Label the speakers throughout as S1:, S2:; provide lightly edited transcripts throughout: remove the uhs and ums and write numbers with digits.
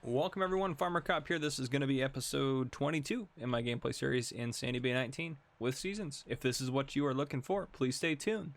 S1: Welcome everyone, Farmer Cop here. This is going to be episode 22 in my gameplay series in Sandy Bay 19 with seasons. If this is what you are looking for, please stay tuned.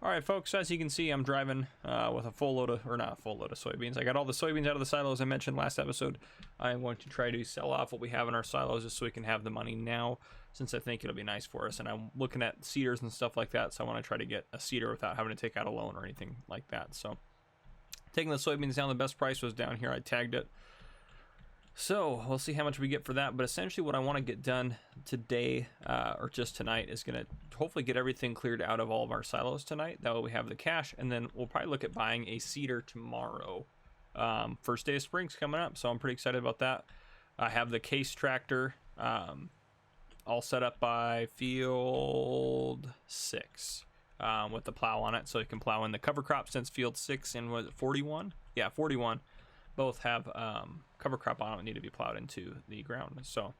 S1: Alright folks, as you can see, I'm driving with a full load of, or not a full load of soybeans. I got all the soybeans out of the silos I mentioned last episode. I'm going to try to sell off what we have in our silos just so we can have the money now, since I think it'll be nice for us. And I'm looking at seeders and stuff like that, so I want to try to get a seeder without having to take out a loan or anything like that. So taking the soybeans down, the best price was down here. I tagged it. So we'll see how much we get for that, but essentially what I want to get done today or just tonight is going to hopefully get everything cleared out of all of our silos tonight. That way we have the cash, and then we'll probably look at buying a seeder tomorrow. First day of spring's coming up, so I'm pretty excited about that. I have the case tractor all set up by field 6 with the plow on it, so you can plow in the cover crop since field 6 and was it 41? Yeah, 41. Both have cover crop on it, need to be plowed into the ground. So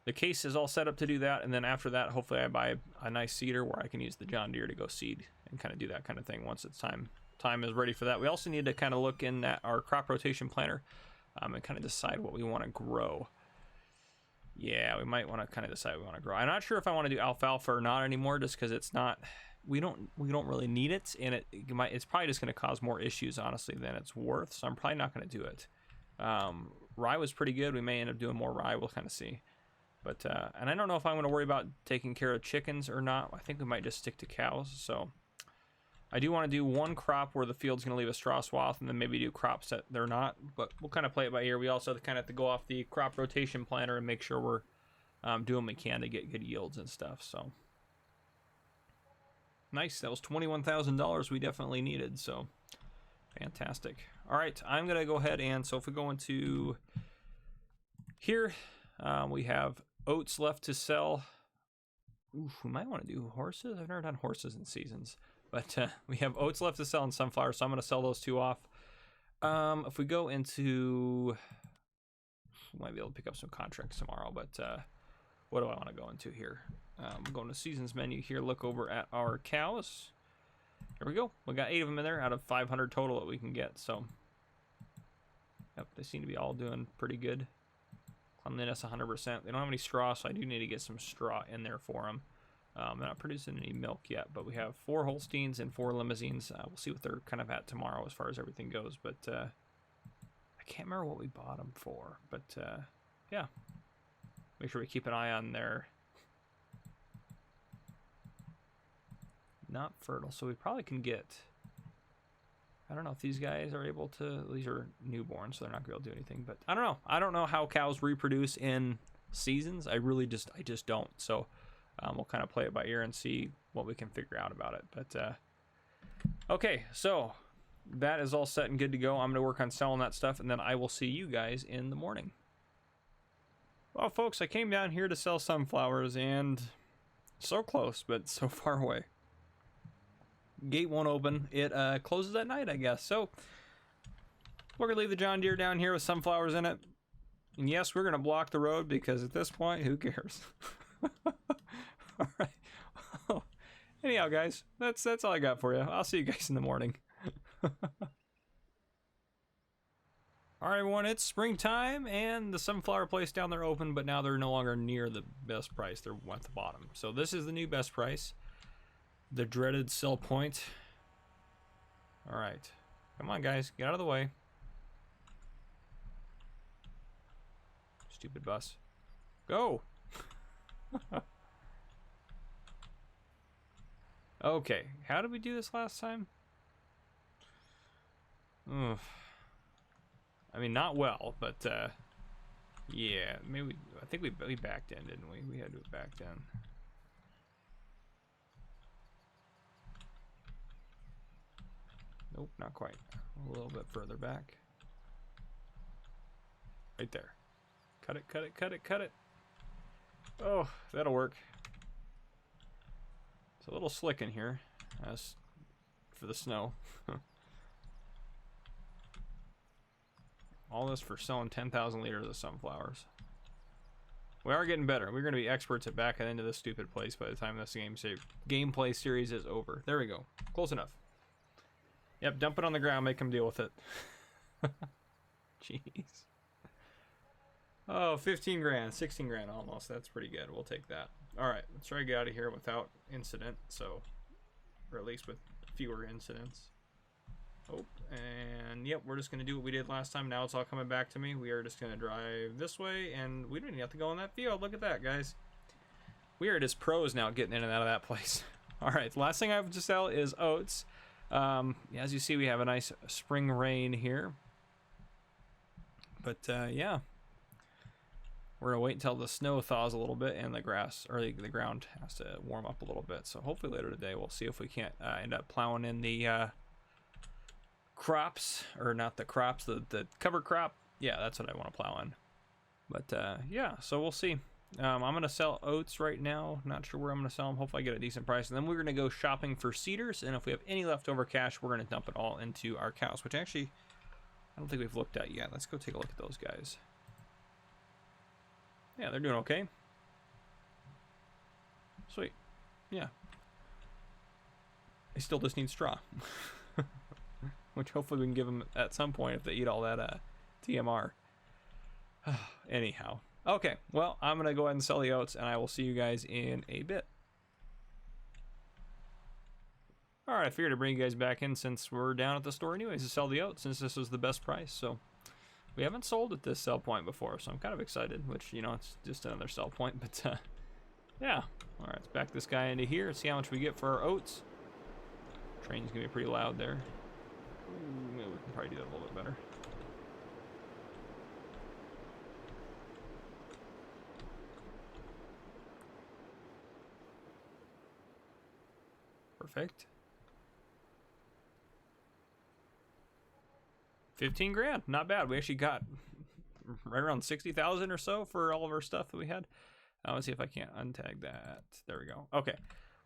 S1: the case is all set up to do that, and then after that, hopefully I buy a nice seeder where I can use the John Deere to go seed and kind of do that kind of thing once it's time is ready for that. We also need to kind of look in at our crop rotation planner and kind of decide what we want to grow. Yeah, we might want to kind of decide what we want to grow. I'm not sure if I want to do alfalfa or not anymore, just because it's not. We don't really need it, and it's probably just going to cause more issues, honestly, than it's worth. So I'm probably not going to do it. Rye was pretty good. We may end up doing more rye. We'll kind of see. But and I don't know if I'm going to worry about taking care of chickens or not. I think we might just stick to cows. So I do want to do one crop where the field's going to leave a straw swath, and then maybe do crops that they're not. But we'll kind of play it by ear. We also kind of have to go off the crop rotation planner and make sure we're doing what we can to get good yields and stuff. So. Nice, that was $21,000 we definitely needed, so fantastic. All right, I'm gonna go ahead and, so if we go into here, we have oats left to sell. Ooh, we might want to do horses. I've never done horses in seasons, but we have oats left to sell and sunflower, so I'm gonna sell those two off. If we go into, we might be able to pick up some contracts tomorrow, but what do I want to go into here? I'm going to seasons menu here, look over at our cows. There we go. We got 8 of them in there out of 500 total that we can get. So, yep, they seem to be all doing pretty good. Cleanliness 100%. They don't have any straw, so I do need to get some straw in there for them. They're not producing any milk yet, but we have 4 Holsteins and 4 Limousines. We'll see what they're kind of at tomorrow as far as everything goes. But I can't remember what we bought them for. But yeah, make sure we keep an eye on their. Not fertile, so we probably can get, I don't know if these guys are able to, these are newborn, so they're not going to be able to do anything, but I don't know how cows reproduce in seasons. I just don't. So we'll kind of play it by ear and see what we can figure out about it. But okay, so that is all set and good to go. I'm going to work on selling that stuff, and then I will see you guys in the morning. Well, folks, I came down here to sell sunflowers, and so close, but so far away. Gate won't open. It closes at night, I guess. So we're gonna leave the John Deere down here with sunflowers in it. And yes, we're gonna block the road because at this point, who cares? All right. Well, anyhow, guys, that's all I got for you. I'll see you guys in the morning. All right, everyone, it's springtime, and the sunflower place down there open, but now they're no longer near the best price. They're at the bottom. So this is the new best price. The dreaded sell point. All right. Come on, guys. Get out of the way. Stupid bus. Go! Okay. How did we do this last time? Ugh. I mean, not well, but yeah. Maybe I think we backed in, didn't we? We had to have backed in. Nope, not quite. A little bit further back. Right there. Cut it, cut it, cut it, cut it. Oh, that'll work. It's a little slick in here, as for the snow. All this for selling 10,000 liters of sunflowers. We are getting better. We're going to be experts at backing into this stupid place by the time this gameplay series is over. There we go. Close enough. Yep, dump it on the ground, make them deal with it. Jeez. Oh, 15 grand, 16 grand almost. That's pretty good. We'll take that. All right, let's try to get out of here without incident, so, or at least with fewer incidents. Oh, and yep, we're just going to do what we did last time. Now it's all coming back to me. We are just going to drive this way, and we don't even have to go in that field. Look at that, guys. We are just pros now getting in and out of that place. All right, the last thing I have to sell is oats. As you see, we have a nice spring rain here. But, yeah. We're going to wait until the snow thaws a little bit and the grass, or the ground has to warm up a little bit. So hopefully later today we'll see if we can't end up plowing in the crops, or not the crops, the cover crop. Yeah, that's what I want to plow in. But, yeah, so we'll see. I'm going to sell oats right now. Not sure where I'm going to sell them. Hopefully I get a decent price. And then we're going to go shopping for seeders. And if we have any leftover cash, we're going to dump it all into our cows, which actually I don't think we've looked at yet. Let's go take a look at those guys. Yeah, they're doing okay. Sweet. Yeah. They still just need straw. Which hopefully we can give them at some point if they eat all that TMR. Anyhow. Okay, well, I'm going to go ahead and sell the oats, and I will see you guys in a bit. Alright, I figured to bring you guys back in since we're down at the store anyways to sell the oats, since this was the best price. So, we haven't sold at this sell point before, so I'm kind of excited, which, you know, it's just another sell point. But, yeah. Alright, let's back this guy into here, see how much we get for our oats. Train's going to be pretty loud there. Ooh, maybe we can probably do that a little bit better. Perfect. 15 grand, not bad. We actually got right around 60,000 or so for all of our stuff that we had. Let's see if I can't untag that. There we go. Okay.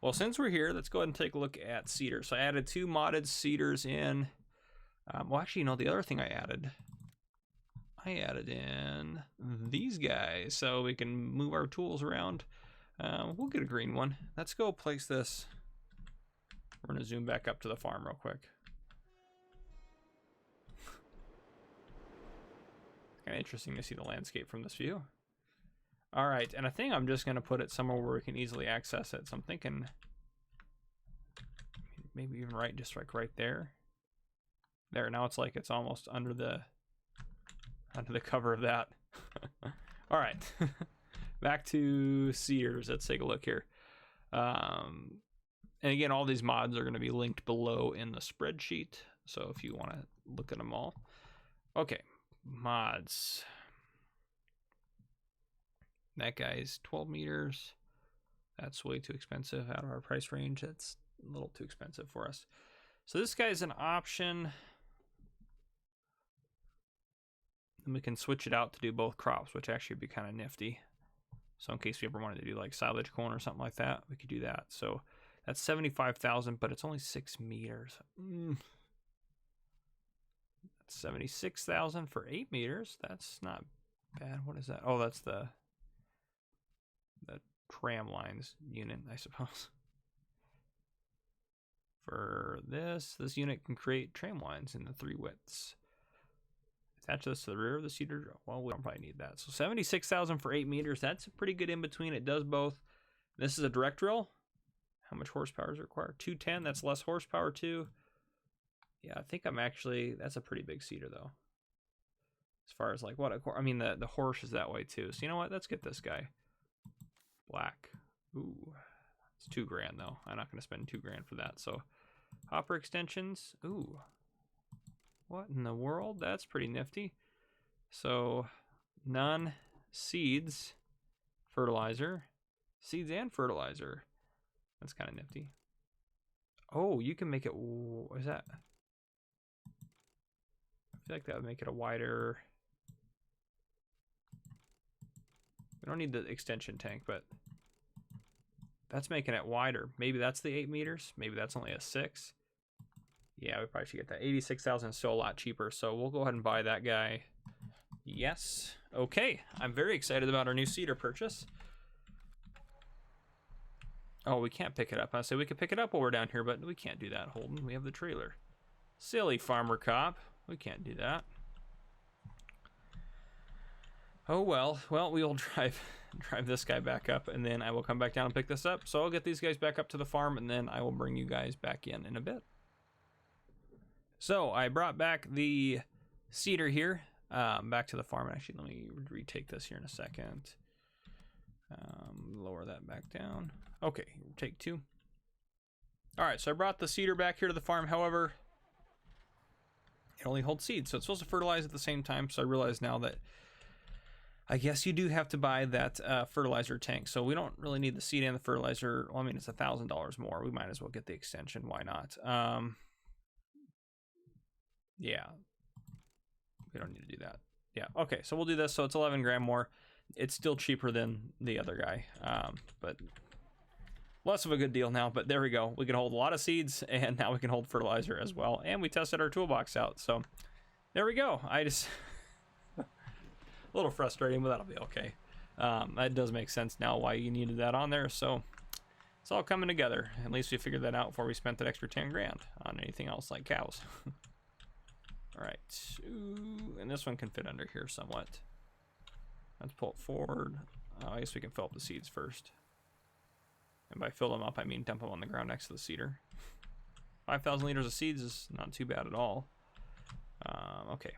S1: Well, since we're here, let's go ahead and take a look at cedars. So I added 2 modded cedars in. Well, actually, you know, the other thing I added in these guys so we can move our tools around. We'll get a green one. Let's go place this. We're going to zoom back up to the farm real quick. Kind of interesting to see the landscape from this view. All right, and I think I'm just going to put it somewhere where we can easily access it. So I'm thinking maybe even just like right there. There, now it's like it's almost under the cover of that. All right, back to cedars. Let's take a look here. And again, all these mods are going to be linked below in the spreadsheet. So if you want to look at them all. Okay, mods. That guy's 12 meters. That's way too expensive out of our price range. That's a little too expensive for us. So this guy's an option. And we can switch it out to do both crops, which actually would be kind of nifty. So in case we ever wanted to do like silage corn or something like that, we could do that. So that's 75,000, but it's only 6 meters. That's 76,000 for 8 meters. That's not bad. What is that? Oh, that's the tram lines unit, I suppose. For this unit can create tram lines in the 3 widths. Attach this to the rear of the cedar. Well, we don't probably need that. So 76,000 for 8 meters. That's a pretty good in between. It does both. This is a direct drill. How much horsepower is required? 210. That's less horsepower too. Yeah, I think I'm actually, that's a pretty big cedar though. As far as like what, I mean the horse is that way too. So you know what? Let's get this guy. Black. Ooh, it's 2 grand though. I'm not going to spend 2 grand for that. So hopper extensions. Ooh, what in the world? That's pretty nifty. So none, seeds, fertilizer, seeds and fertilizer. That's kind of nifty. Oh, you can make it, what is that? I feel like that would make it a wider. We don't need the extension tank, but that's making it wider. Maybe that's the 8 meters. Maybe that's only a 6. Yeah, we probably should get that. 86,000 is still a lot cheaper, so we'll go ahead and buy that guy. Yes. Okay. I'm very excited about our new seeder purchase. Oh, we can't pick it up. I say we could pick it up while we're down here, but we can't do that, Holden. We have the trailer. Silly farmer cop. We can't do that. Oh well. Well, we'll drive this guy back up, and then I will come back down and pick this up. So I'll get these guys back up to the farm, and then I will bring you guys back in a bit. So I brought back the seeder here, back to the farm. Actually, let me retake this here in a second. Lower that back down. Okay, take 2. All right, so I brought the seeder back here to the farm. However, it only holds seeds, so it's supposed to fertilize at the same time. So I realize now that I guess you do have to buy that fertilizer tank. So we don't really need the seed and the fertilizer. Well, I mean, it's $1,000 more. We might as well get the extension. Why not? Yeah, we don't need to do that. Yeah, okay, so we'll do this. So it's 11 grand more. It's still cheaper than the other guy, but less of a good deal now. But there we go. We can hold a lot of seeds, and now we can hold fertilizer as well. And we tested our toolbox out, so there we go. I just a little frustrating, but that'll be okay. That does make sense now why you needed that on there. So it's all coming together. At least we figured that out before we spent that extra 10 grand on anything else like cows. All right, ooh, and this one can fit under here somewhat. Let's pull it forward. I guess we can fill up the seeds first. And by fill them up, I mean dump them on the ground next to the seeder. 5,000 liters of seeds is not too bad at all. Okay.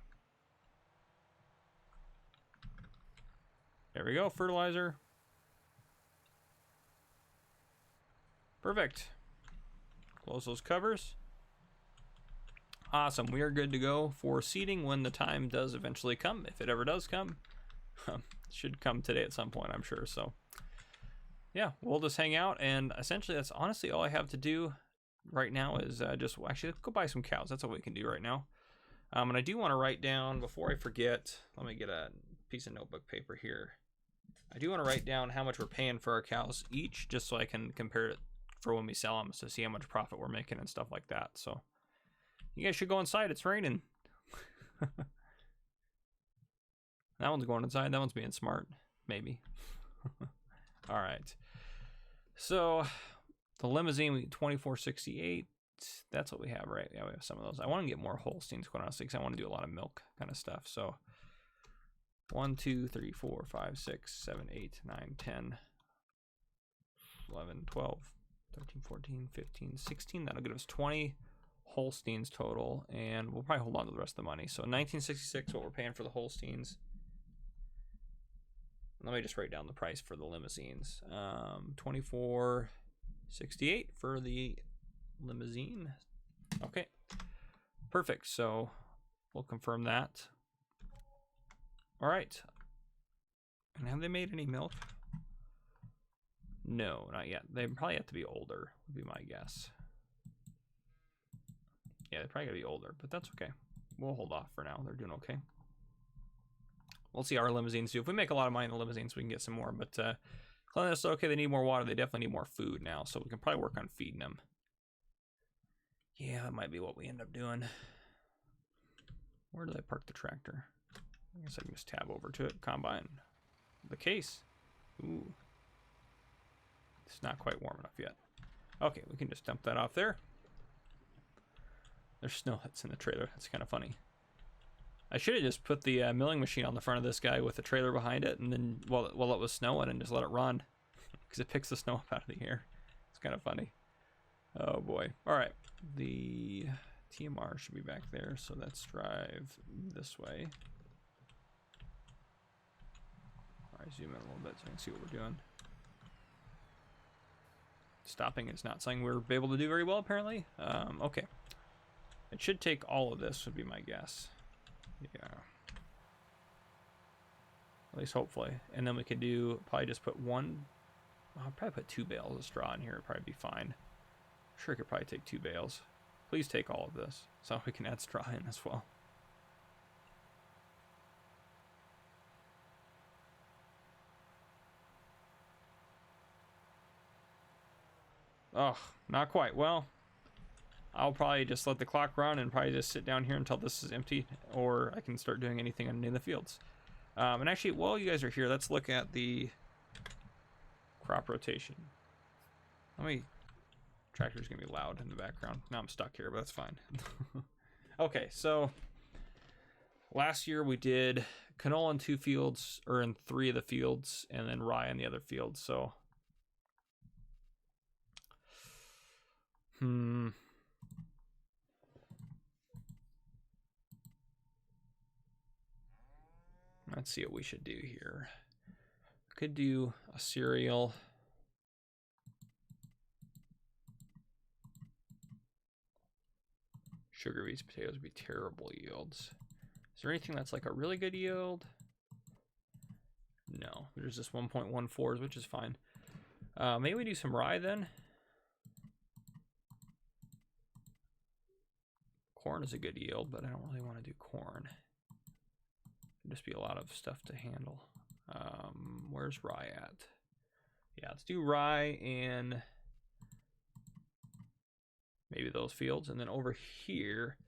S1: There we go, fertilizer. Perfect. Close those covers. Awesome, we are good to go for seeding when the time does eventually come, if it ever does come. Should come today at some point, I'm sure. So yeah, we'll just hang out, and essentially that's honestly all I have to do right now is just actually go buy some cows. That's all we can do right now. And I do want to write down, before I forget, let me get a piece of notebook paper here. I do want to write down how much we're paying for our cows each, just so I can compare it for when we sell them, to see how much profit we're making and stuff like that. So you guys should go inside. It's raining. That one's going inside. That one's being smart. Maybe. All right. So the limousine, 2468. That's what we have, right? Yeah, we have some of those. I want to get more Holsteins, quite honestly, because I want to do a lot of milk kind of stuff. So 1, 2, 3, 4, 5, 6, 7, 8, 9, 10, 11, 12, 13, 14, 15, 16. That'll give us 20 Holsteins total, and we'll probably hold on to the rest of the money. So 1966, what we're paying for the Holsteins. Let me just write down the price for the limousines. 2468 for the limousine. Okay, perfect. So we'll confirm that. All right. And have they made any milk? No, not yet. They probably have to be older, would be my guess. Yeah, they probably gotta be older, but that's okay. We'll hold off for now. They're doing okay. We'll see how our limousines do. If we make a lot of money in the limousines, we can get some more. But cleanliness, okay, they need more water. They definitely need more food now, so we can probably work on feeding them. Yeah, that might be what we end up doing. Where did I park the tractor? I guess I can just tab over to it. Combine. The case. Ooh. It's not quite warm enough yet. Okay, we can just dump that off there. There's snow that's in the trailer. That's kind of funny. I should have just put the milling machine on the front of this guy with the trailer behind it, and then while it was snowing, and just let it run, because it picks the snow up out of the air. It's kind of funny. Oh boy. All right, the TMR should be back there, so let's drive this way. All right, zoom in a little bit so I can see what we're doing. Stopping is not something we're able to do very well, apparently. Okay. It should take all of this, would be my guess. Yeah. At least hopefully. And then we could do, probably just put one, I'll probably put 2 bales of straw in here. It'd probably be fine. I'm sure I could probably take 2 bales. Please take all of this so we can add straw in as well. Oh, not quite. Well, I'll probably just let the clock run and probably just sit down here until this is empty, or I can start doing anything underneath the fields. And actually, while you guys are here, let's look at the crop rotation. Tractor's gonna be loud in the background. Now I'm stuck here, but that's fine. Okay, so last year we did canola in 2 fields, or in 3 of the fields, and then rye in the other fields. So, let's see what we should do here. Could do a cereal. Sugar beets, potatoes would be terrible yields. Is there anything that's like a really good yield? No, there's just 1.14s, which is fine. Maybe we do some rye then. Corn is a good yield, but I don't really want to do corn. It'd just be a lot of stuff to handle. Where's rye at? Yeah, let's do rye and maybe those fields. And then over here,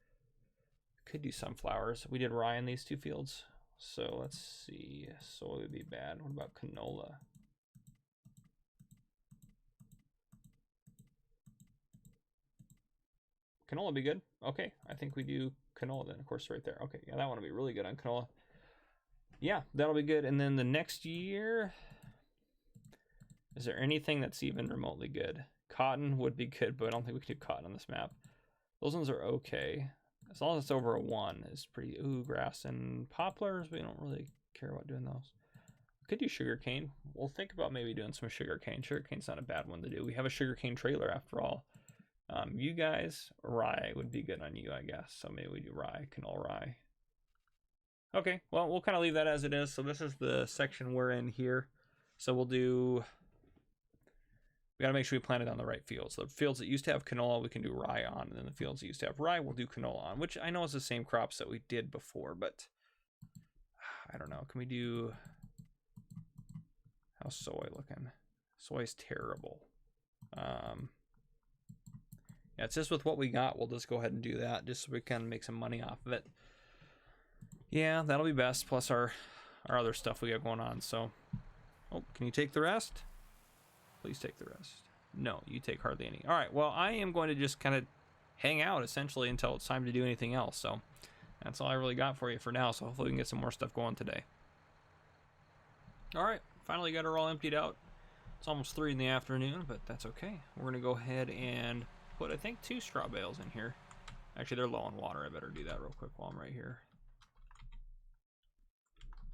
S1: could do sunflowers. We did rye in these 2 fields. So let's see. Soy would be bad. What about canola? Canola would be good. Okay, I think we do canola then. Of course, right there. Okay, yeah, that one will be really good on canola. Yeah, that'll be good. And then the next year, is there anything that's even remotely good? Cotton would be good, but I don't think we can do cotton on this map. Those ones are okay. As long as it's over a 1, it's pretty. Ooh, grass and poplars. We don't really care about doing those. We could do sugarcane. We'll think about maybe doing some sugarcane. Sugarcane's not a bad one to do. We have a sugarcane trailer after all. You guys, rye would be good on you, I guess. So maybe we do rye, canola rye. Okay, well, we'll kind of leave that as it is. So this is the section we're in here. So we'll do. We got to make sure we plant it on the right fields. So the fields that used to have canola, we can do rye on. And then the fields that used to have rye, we'll do canola on. Which I know is the same crops that we did before, but I don't know. Can we do... How's soy looking? Soy's terrible. Yeah, it's just with what we got. We'll just go ahead and do that just so we can make some money off of it. Yeah, that'll be best. Plus our other stuff we got going on. So, oh, can you take the rest? Please take the rest. No, you take hardly any. All right, well, I am going to just kind of hang out, essentially, until it's time to do anything else. So that's all I really got for you for now. So hopefully we can get some more stuff going today. All right, finally got her all emptied out. It's almost 3 in the afternoon, but that's okay. We're going to go ahead and put, I think, 2 straw bales in here. Actually, they're low on water. I better do that real quick while I'm right here.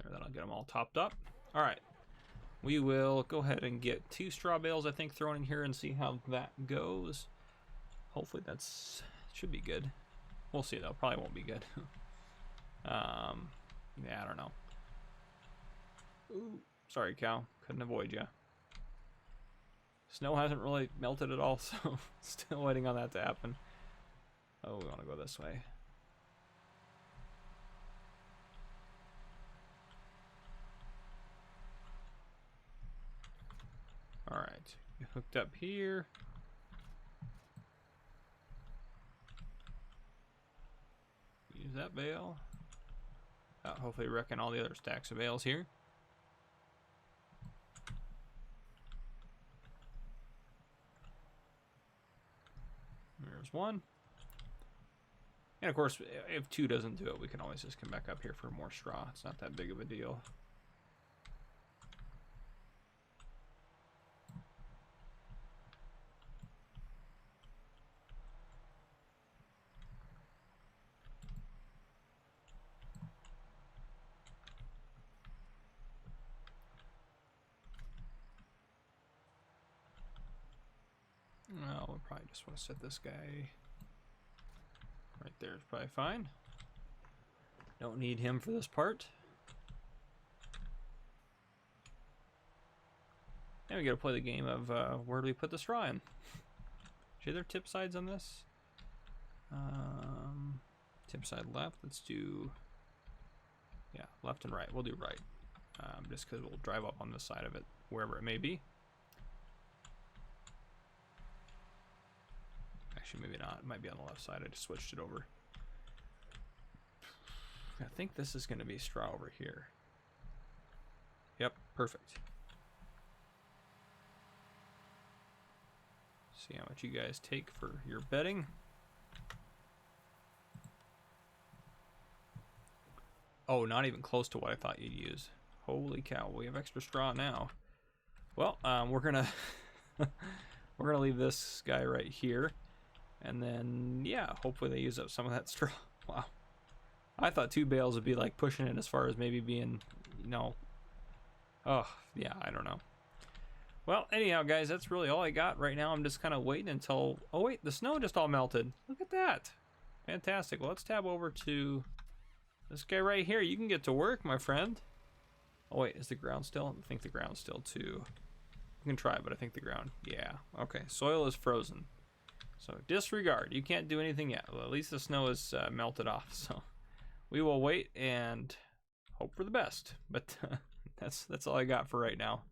S1: There, that'll get them all topped up. All right. We will go ahead and get 2 straw bales, I think, thrown in here and see how that goes. Hopefully that's should be good. We'll see, though. Probably won't be good. Yeah, I don't know. Ooh, sorry, cow. Couldn't avoid you. Snow hasn't really melted at all, so still waiting on that to happen. Oh, we want to go this way. All right, hooked up here. Use that bale. Hopefully wrecking all the other stacks of bales here. There's 1. And of course, if 2 doesn't do it, we can always just come back up here for more straw. It's not that big of a deal. Well, we'll probably just want to set this guy right there. It's probably fine. Don't need him for this part. And we got to play the game of where do we put the straw in? Should there tip sides on this? Tip side left. Let's do, yeah, left and right. We'll do right. Just because we'll drive up on this side of it, wherever it may be. Actually, maybe not. It might be on the left side. I just switched it over. I think this is going to be straw over here. Yep, perfect. See how much you guys take for your bedding. Oh, not even close to what I thought you'd use. Holy cow, we have extra straw now. Well, we're gonna we're gonna leave this guy right here, and then yeah, hopefully they use up some of that straw. Wow, I thought 2 bales would be like pushing it as far as maybe being, you know, oh yeah, I don't know. Well, anyhow, guys, that's really all I got right now. I'm just kind of waiting until, oh wait, the snow just all melted. Look at that, fantastic. Well, let's tab over to this guy right here. You can get to work, my friend. Oh wait, is the ground still? I think the ground's still too. You can try, but I think the ground, yeah. Okay, soil is frozen. So disregard, you can't do anything yet. Well, at least the snow is melted off, so we will wait and hope for the best. But that's all I got for right now.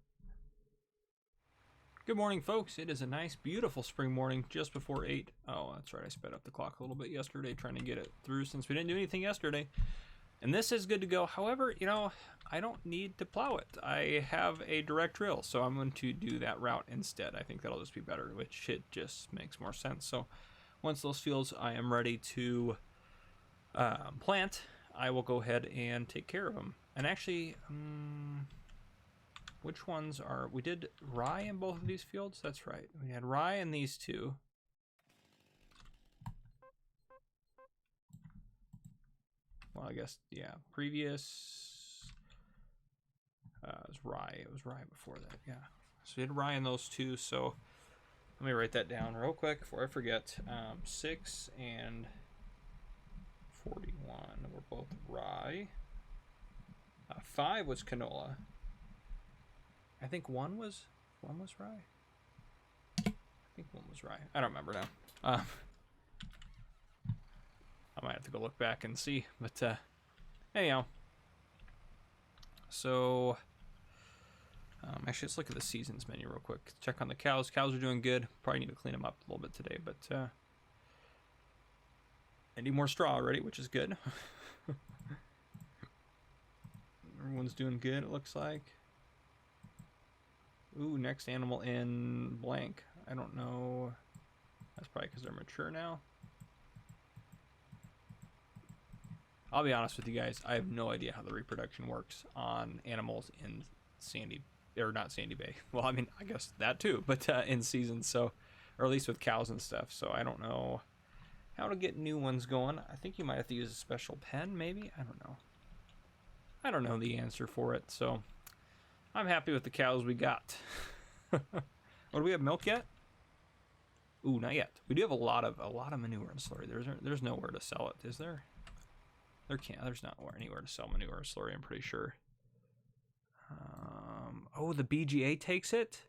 S1: Good morning, folks. It is a nice, beautiful spring morning just before 8. Oh, that's right, I sped up the clock a little bit yesterday trying to get it through since we didn't do anything yesterday. And this is good to go. However, you know, I don't need to plow it. I have a direct drill, so I'm going to do that route instead. I think that'll just be better, which it just makes more sense. So once those fields I am ready to plant, I will go ahead and take care of them. And actually, which ones are, we did rye in both of these fields? That's right. We had rye in these two. Well, I guess, yeah, previous, it was rye. It was rye before that, yeah. So we had rye in those two, so let me write that down real quick before I forget. 6 and 41 were both rye. 5 was canola. I think one was rye. I think one was rye. I don't remember now. I might have to go look back and see, but anyhow. So actually, let's look at the seasons menu real quick. Check on the cows. Cows are doing good. Probably need to clean them up a little bit today, but I need more straw already, which is good. Everyone's doing good, it looks like. Ooh, next animal in blank. I don't know. That's probably because they're mature now. I'll be honest with you guys. I have no idea how the reproduction works on animals in Sandy, or not Sandy Bay. Well, I mean, I guess that too, but in season. So, or at least with cows and stuff. So I don't know how to get new ones going. I think you might have to use a special pen, maybe. I don't know. I don't know the answer for it. So I'm happy with the cows we got. Oh, do we have milk yet? Ooh, not yet. We do have a lot of manure and slurry. There's nowhere to sell it, is there? There's not anywhere to sell manure or slurry, I'm pretty sure. Oh, the BGA takes it?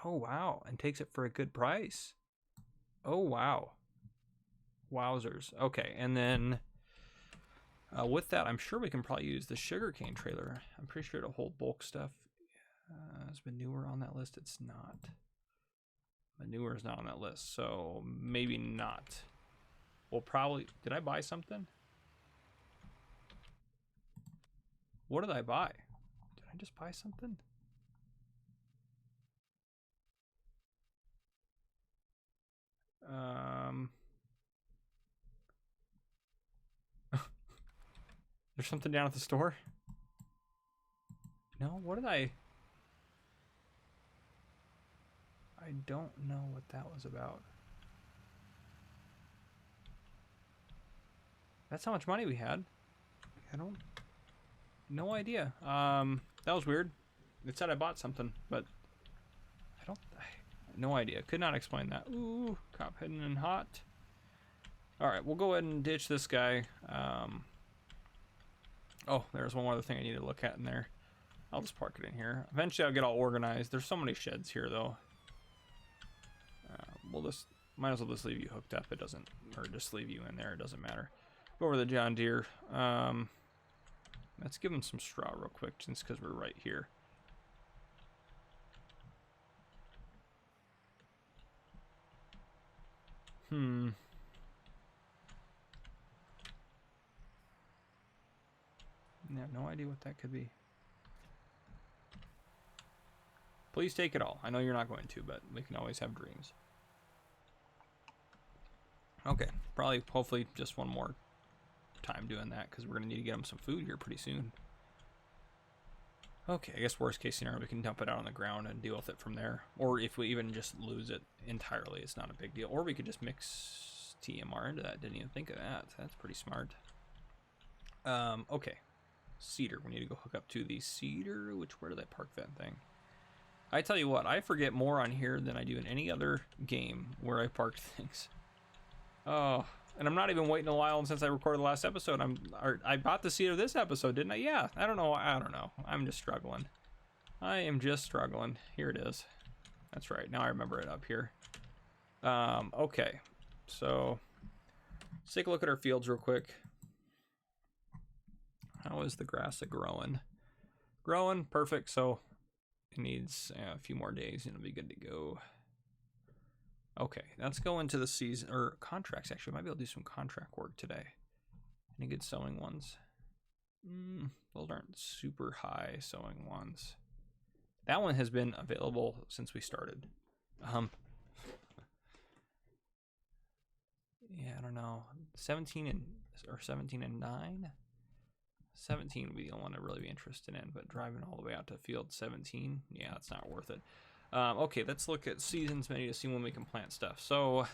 S1: Oh, wow. And takes it for a good price. Oh, wow. Wowzers. Okay, and then with that, I'm sure we can probably use the sugarcane trailer. I'm pretty sure it'll hold bulk stuff. Is manure on that list? It's not. Manure is not on that list, so maybe not. We'll probably, did I buy something? What did I buy? Did I just buy something? There's something down at the store? No, what did I don't know what that was about. That's how much money we had. No idea. That was weird. It said I bought something, but no idea. Could not explain that. Ooh, cop hidden and hot. All right, we'll go ahead and ditch this guy. Oh, there's one other thing I need to look at in there. I'll just park it in here. Eventually, I'll get all organized. There's so many sheds here, though. Might as well just leave you hooked up. It doesn't, or just leave you in there. It doesn't matter. Go over to the John Deere. Let's give him some straw real quick, just because we're right here. Now, have no idea what that could be. Please take it all. I know you're not going to, but we can always have dreams. Okay, probably, hopefully, just one more time doing that, because we're going to need to get them some food here pretty soon. Okay, I guess worst case scenario, we can dump it out on the ground and deal with it from there. Or if we even just lose it entirely, it's not a big deal. Or we could just mix TMR into that. Didn't even think of that. That's pretty smart. Okay. Cedar. We need to go hook up to the cedar. Where did I park that thing? I tell you what, I forget more on here than I do in any other game where I parked things. Oh, and I'm not even waiting a while since I recorded the last episode. I bought the cedar this episode, didn't I? Yeah, I don't know. I'm just struggling. I am just struggling. Here it is. That's right. Now I remember it up here. Okay. So let's take a look at our fields real quick. How is the grass growing? Growing, perfect. So it needs a few more days and it'll be good to go. Okay, let's go into the season, or contracts actually. I might be able to do some contract work today. Any good sewing ones? Those aren't super high sewing ones. That one has been available since we started. Yeah, I don't know. 17 and 9? 17 would be the only one I'd really be interested in, but driving all the way out to field 17, yeah, that's not worth it. Okay, let's look at seasons menu to see when we can plant stuff. So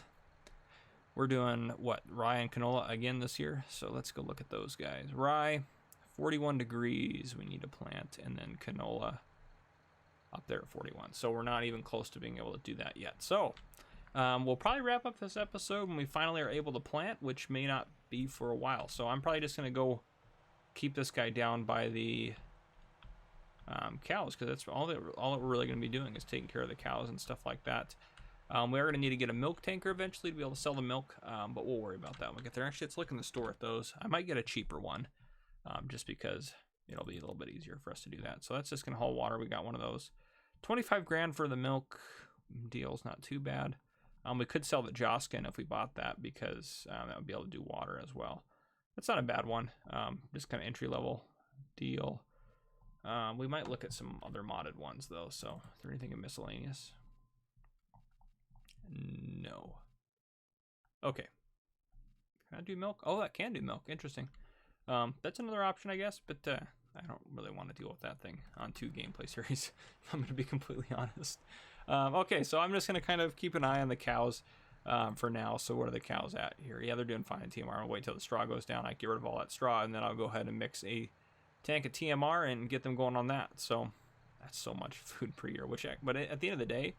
S1: we're doing what, rye and canola again this year. So let's go look at those guys. Rye, 41 degrees we need to plant, and then canola up there at 41. So we're not even close to being able to do that yet. So we'll probably wrap up this episode when we finally are able to plant, which may not be for a while. So I'm probably just going to go keep this guy down by the cows, because that's all that we're really going to be doing is taking care of the cows and stuff like that. We are going to need to get a milk tanker eventually to be able to sell the milk, but we'll worry about that when we get there. Actually, let's look in the store at those. I might get a cheaper one, just because it'll be a little bit easier for us to do that. So that's just going to haul water. We got one of those. 25 grand for the milk deal's not too bad. We could sell the Joskin if we bought that, because that would be able to do water as well. That's not a bad one. Just kind of entry level deal. We might look at some other modded ones though. So is there anything in miscellaneous? No. Okay. Can I do milk? Oh, that can do milk. Interesting. That's another option, I guess, but I don't really want to deal with that thing on 2 gameplay series. I'm going to be completely honest. Okay, so I'm just going to kind of keep an eye on the cows for now. So what are the cows at here? Yeah, they're doing fine in TMR. I'll wait till the straw goes down. I get rid of all that straw, and then I'll go ahead and mix a tank of TMR and get them going on that. So that's so much food per year. But at the end of the day,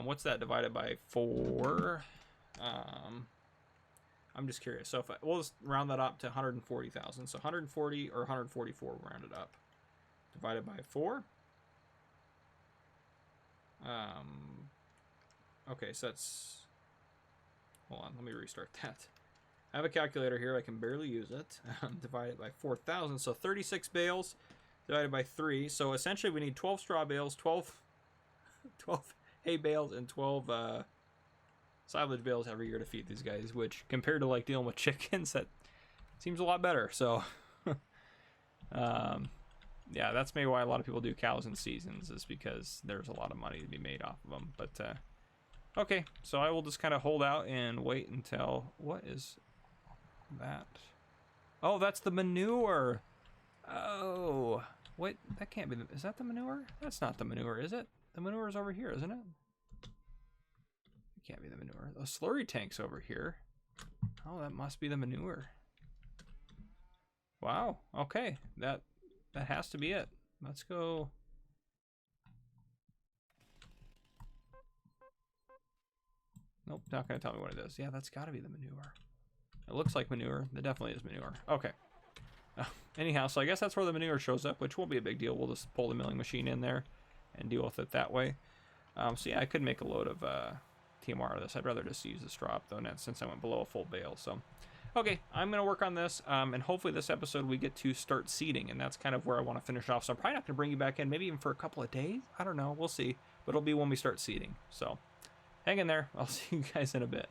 S1: what's that divided by 4? I'm just curious. So if we'll just round that up to 140,000. So 140 or 144 rounded up. Divided by 4. Okay, so that's... Hold on, let me restart that. I have a calculator here. I can barely use it. Divided by 4,000. So 36 bales divided by 3. So essentially we need 12 straw bales, 12 hay bales, and 12... silage bales every year to feed these guys, which compared to like dealing with chickens, that seems a lot better. So yeah, that's maybe why a lot of people do cows in seasons, is because there's a lot of money to be made off of them. But okay, so I will just kind of hold out and wait until... What is that? Oh, that's the manure. Oh, wait, that can't be the... Is that the manure? That's not the manure, is it? The manure is over here, isn't it? Can't be the manure. The slurry tank's over here. Oh, that must be the manure. Wow. Okay, that has to be it. Let's go. Nope, not gonna tell me what it is. Yeah, that's got to be the manure. It looks like manure. That definitely is manure. Okay. Anyhow, so I guess that's where the manure shows up, which won't be a big deal. We'll just pull the milling machine in there and deal with it that way. So yeah, I could make a load of TMR out of this. I'd rather just use the straw up though, since I went below a full bale. So okay, I'm gonna work on this, and hopefully this episode we get to start seeding, and that's kind of where I want to finish off. So I'm probably not gonna bring you back in, maybe even for a couple of days. I don't know, we'll see, but it'll be when we start seeding. So hang in there. I'll see you guys in a bit.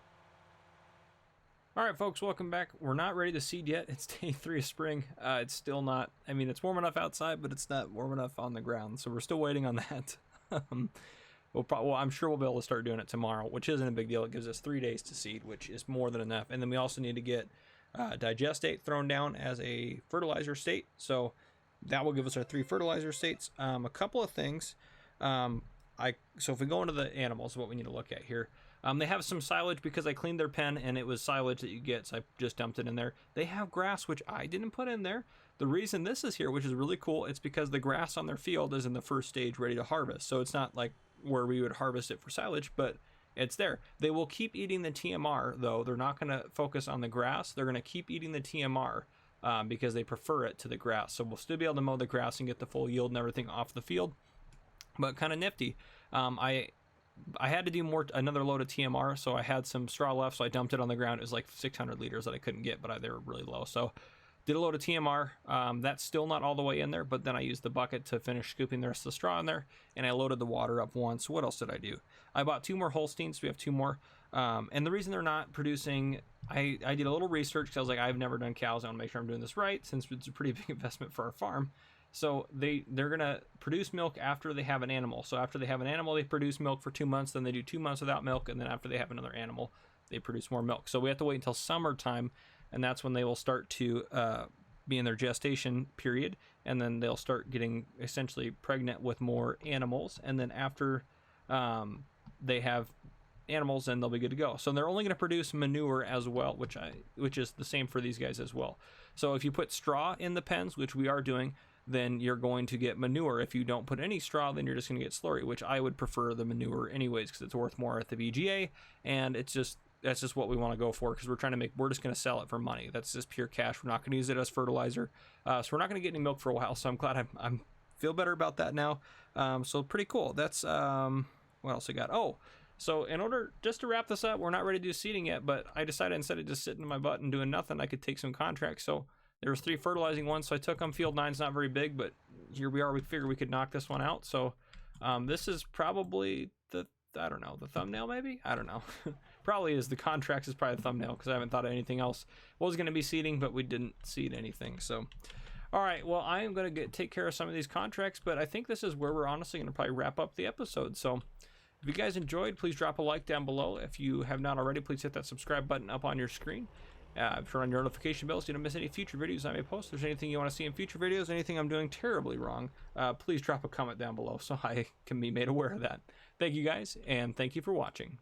S1: All right, folks, welcome back. We're not ready to seed yet. It's day 3 of spring. It's still not, I mean, it's warm enough outside, but it's not warm enough on the ground. So we're still waiting on that. Well, I'm sure we'll be able to start doing it tomorrow, which isn't a big deal. It gives us 3 days to seed, which is more than enough. And then we also need to get digestate thrown down as a fertilizer state. So that will give us our 3 fertilizer states. A couple of things. So if we go into the animals, what we need to look at here. They have some silage because I cleaned their pen and it was silage that you get, so I just dumped it in there. They have grass, which I didn't put in there. The reason this is here, which is really cool, it's because the grass on their field is in the first stage ready to harvest. So it's not like where we would harvest it for silage, but it's there. They will keep eating the TMR, though. They're not going to focus on the grass. They're going to keep eating the TMR because they prefer it to the grass. So we'll still be able to mow the grass and get the full yield and everything off the field, but kind of nifty. I had to do another load of TMR, so I had some straw left, so I dumped it on the ground. It was like 600 liters that I couldn't get, but they were really low. So did a load of TMR. That's still not all the way in there, but then I used the bucket to finish scooping the rest of the straw in there, and I loaded the water up once. What else did I do? I bought 2 more Holsteins. We have 2 more. And the reason they're not producing, I did a little research because I was like, I've never done cows. I want to make sure I'm doing this right since it's a pretty big investment for our farm. So they're going to produce milk after they have an animal. So after they have an animal, they produce milk for 2 months. Then they do 2 months without milk. And then after they have another animal, they produce more milk. So we have to wait until summertime. And that's when they will start to be in their gestation period. And then they'll start getting essentially pregnant with more animals. And then after they have animals, then they'll be good to go. So they're only going to produce manure as well, which is the same for these guys as well. So if you put straw in the pens, which we are doing, then you're going to get manure. If you don't put any straw, then you're just going to get slurry, which I would prefer the manure anyways because it's worth more at the VGA, and that's just what we want to go for because we're just going to sell it for money. That's just pure cash. We're not going to use it as fertilizer, so we're not going to get any milk for a while. So I'm glad I feel better about that now. So pretty cool. That's what else I got? Oh. So in order, just to wrap this up, we're not ready to do seeding yet, but I decided instead of just sitting in my butt and doing nothing, I could take some contracts. So there was 3 fertilizing ones, so I took them. Field 9's not very big, but here we are. We figured we could knock this one out. So this is probably the thumbnail maybe? I don't know. Probably is. The contracts is probably the thumbnail because I haven't thought of anything else. Was going to be seeding, but we didn't seed anything. So, all right, well, I am going to take care of some of these contracts, but I think this is where we're honestly going to probably wrap up the episode. So if you guys enjoyed, please drop a like down below. If you have not already, please hit that subscribe button up on your screen. Turn on your notification bells so you don't miss any future videos I may post. If there's anything you want to see in future videos, anything I'm doing terribly wrong, please drop a comment down below so I can be made aware of that. Thank you guys, and thank you for watching.